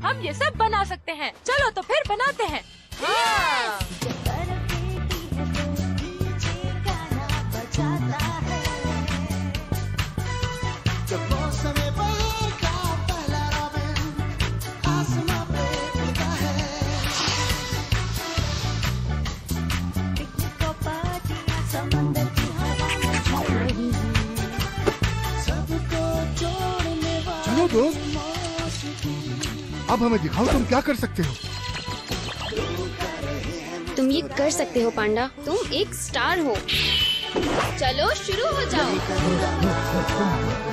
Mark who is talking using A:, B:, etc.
A: हम ये सब बना सकते हैं। चलो तो फिर बनाते हैं। हाँ।
B: चलो दोस्त, अब हमें दिखाओ तुम क्या कर सकते हो।
C: तुम ये कर सकते हो पांडा, तुम एक स्टार हो। चलो शुरू हो जाओ।